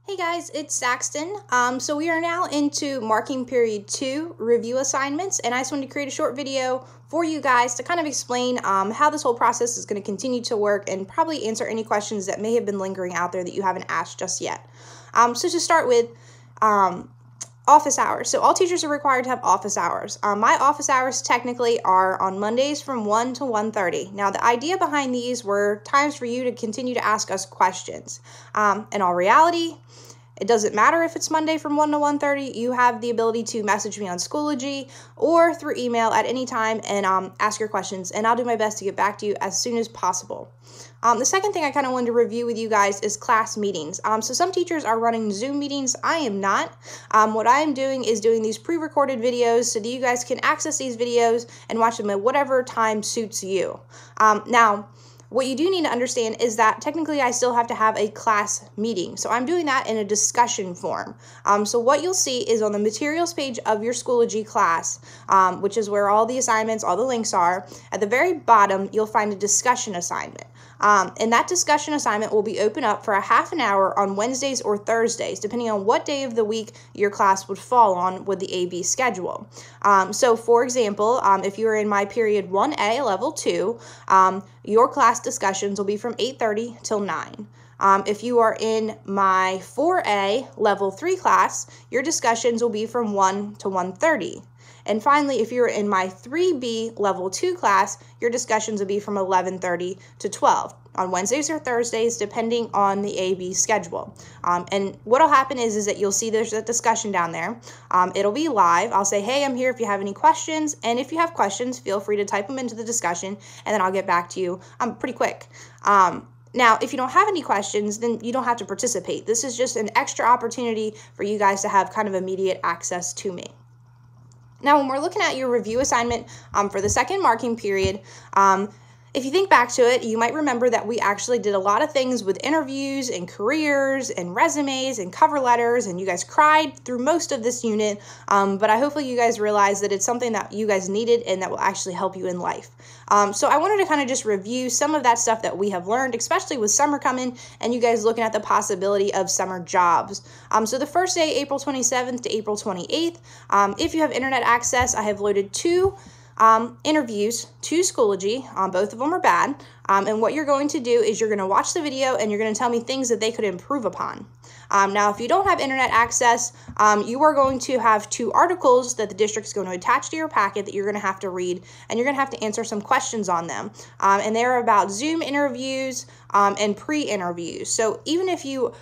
Hey guys, it's Saxton. So we are now into marking period 2 review assignments, and I just wanted to create a short video for you guys to kind of explain how this whole process is going to continue to work and probably answer any questions that may have been lingering out there that you haven't asked just yet. So to start with, office hours. So all teachers are required to have office hours. My office hours technically are on Mondays from 1 to 1:30. Now the idea behind these were times for you to continue to ask us questions. In all reality, it doesn't matter if it's Monday from 1 to 1:30. You have the ability to message me on Schoology or through email at any time and ask your questions, and I'll do my best to get back to you as soon as possible. The second thing I kind of wanted to review with you guys is class meetings. So some teachers are running Zoom meetings. I am not. What I am doing is doing these pre-recorded videos so that you guys can access these videos and watch them at whatever time suits you. Now, what you do need to understand is that technically I still have to have a class meeting. So I'm doing that in a discussion form. So what you'll see is on the materials page of your Schoology class, which is where all the assignments, all the links are, at the very bottom, you'll find a discussion assignment. And that discussion assignment will be open up for a half an hour on Wednesdays or Thursdays, depending on what day of the week your class would fall on with the AB schedule. So for example, if you're in my period 1A, level 2, your class discussions will be from 8:30 till 9. If you are in my 4A, level 3 class, your discussions will be from 1 to 1:30. And finally, if you're in my 3B level 2 class, your discussions will be from 11:30 to 12 on Wednesdays or Thursdays, depending on the AB schedule. And what'll happen is that you'll see there's a discussion down there. It'll be live. I'll say, hey, I'm here if you have any questions. And if you have questions, feel free to type them into the discussion, and then I'll get back to you pretty quick. Now, if you don't have any questions, then you don't have to participate. This is just an extra opportunity for you guys to have kind of immediate access to me. Now, when we're looking at your review assignment for the second marking period, if you think back to it, you might remember that we actually did a lot of things with interviews and careers and resumes and cover letters, and you guys cried through most of this unit, but hopefully you guys realize that it's something that you guys needed and that will actually help you in life. So I wanted to kind of just review some of that stuff that we have learned, especially with summer coming and you guys looking at the possibility of summer jobs. So the first day, April 27th to April 28th, if you have internet access, I have loaded two interviews to Schoology. Both of them are bad. And what you're going to do is you're going to watch the video and you're going to tell me things that they could improve upon. Now, if you don't have internet access, you are going to have two articles that the district is going to attach to your packet that you're going to have to read, and you're going to have to answer some questions on them. And they're about Zoom interviews and pre-interviews. So even if you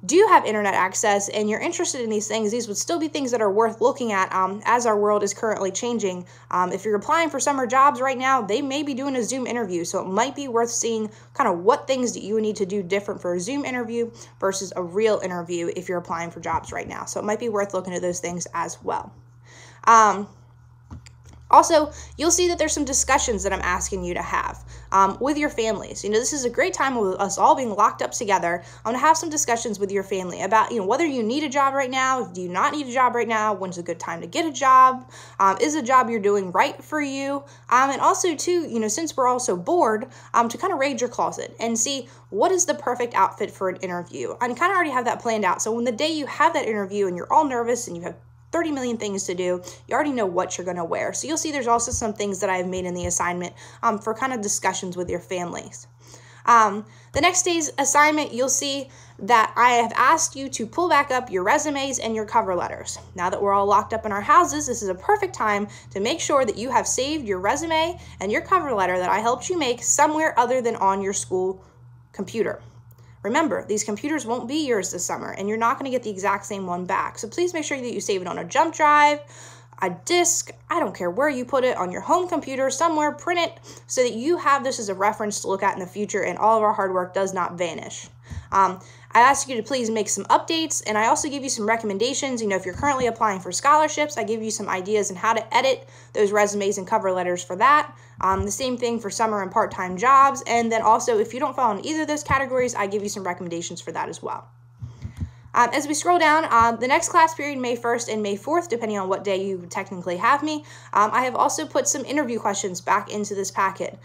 do have internet access and you're interested in these things, these would still be things that are worth looking at as our world is currently changing. If you're applying for summer jobs right now, they may be doing a Zoom interview, so it might be worth seeing kind of what things that you would need to do different for a Zoom interview versus a real interview if you're applying for jobs right now. So it might be worth looking at those things as well. Also, you'll see that there's some discussions that I'm asking you to have with your families. This is a great time with us all being locked up together. I'm going to have some discussions with your family about, whether you need a job right now, do you not need a job right now, when's a good time to get a job, is the job you're doing right for you, and also, too, since we're all so bored, to kind of raid your closet and see what is the perfect outfit for an interview. I kind of already have that planned out, so when the day you have that interview and you're all nervous and you have 30 million things to do, you already know what you're going to wear. So you'll see there's also some things that I've made in the assignment for kind of discussions with your families. The next day's assignment, you'll see that I have asked you to pull back up your resumes and your cover letters. Now that we're all locked up in our houses, this is a perfect time to make sure that you have saved your resume and your cover letter that I helped you make somewhere other than on your school computer. Remember, these computers won't be yours this summer, and you're not going to get the exact same one back. So please make sure that you save it on a jump drive, a disk, I don't care where you put it, on your home computer, somewhere, print it, so that you have this as a reference to look at in the future, and all of our hard work does not vanish. I ask you to please make some updates, and I also give you some recommendations. If you're currently applying for scholarships, I give you some ideas on how to edit those resumes and cover letters for that. The same thing for summer and part-time jobs, and then also if you don't fall in either of those categories, I give you some recommendations for that as well. As we scroll down, the next class period, May 1st and May 4th, depending on what day you technically have me, I have also put some interview questions back into this packet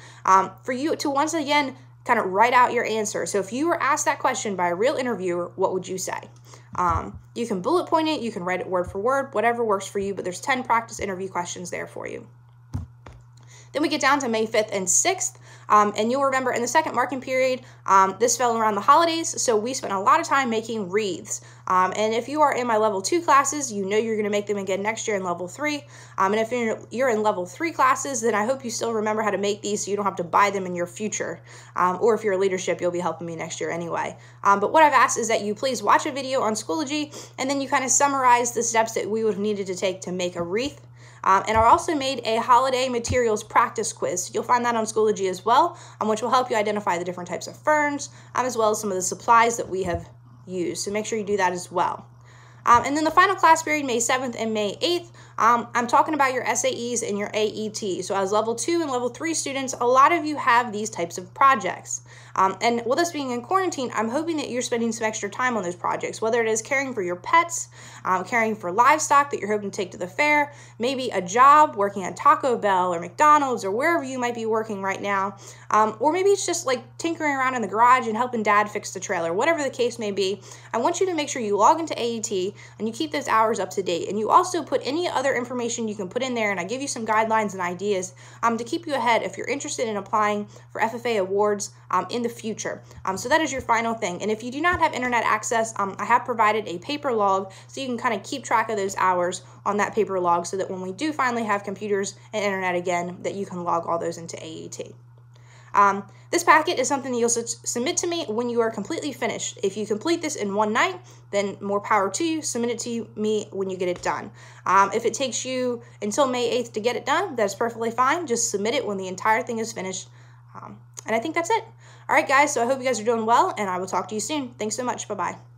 for you to once again kind of write out your answer. So if you were asked that question by a real interviewer, what would you say? You can bullet point it, you can write it word for word, whatever works for you, but there's 10 practice interview questions there for you. Then we get down to May 5th and 6th, and you'll remember in the second marking period, this fell around the holidays, so we spent a lot of time making wreaths. And if you are in my level 2 classes, you know you're going to make them again next year in level 3. And if you're in level 3 classes, then I hope you still remember how to make these so you don't have to buy them in your future. Or if you're a leadership, you'll be helping me next year anyway. But what I've asked is that you please watch a video on Schoology, and then you kind of summarize the steps that we would have needed to take to make a wreath. And I also made a holiday materials practice quiz. You'll find that on Schoology as well, which will help you identify the different types of ferns, as well as some of the supplies that we have used. So make sure you do that as well. And then the final class period, May 7th and May 8th, I'm talking about your SAEs and your AET. So as level 2 and level 3 students, a lot of you have these types of projects. And with us being in quarantine, I'm hoping that you're spending some extra time on those projects, whether it is caring for your pets, caring for livestock that you're hoping to take to the fair, maybe a job working at Taco Bell or McDonald's or wherever you might be working right now, or maybe it's just like tinkering around in the garage and helping dad fix the trailer, whatever the case may be. I want you to make sure you log into AET and you keep those hours up to date, and you also put any other information you can put in there, and I give you some guidelines and ideas to keep you ahead if you're interested in applying for FFA awards in the future. So that is your final thing. And if you do not have internet access, I have provided a paper log so you can kind of keep track of those hours on that paper log, so that when we do finally have computers and internet again, that you can log all those into AET. This packet is something that you'll submit to me when you are completely finished. If you complete this in one night, then more power to you. Submit it to me when you get it done. If it takes you until May 8th to get it done, that's perfectly fine. Just submit it when the entire thing is finished. And I think that's it. All right, guys, so I hope you guys are doing well, and I will talk to you soon. Thanks so much. Bye-bye.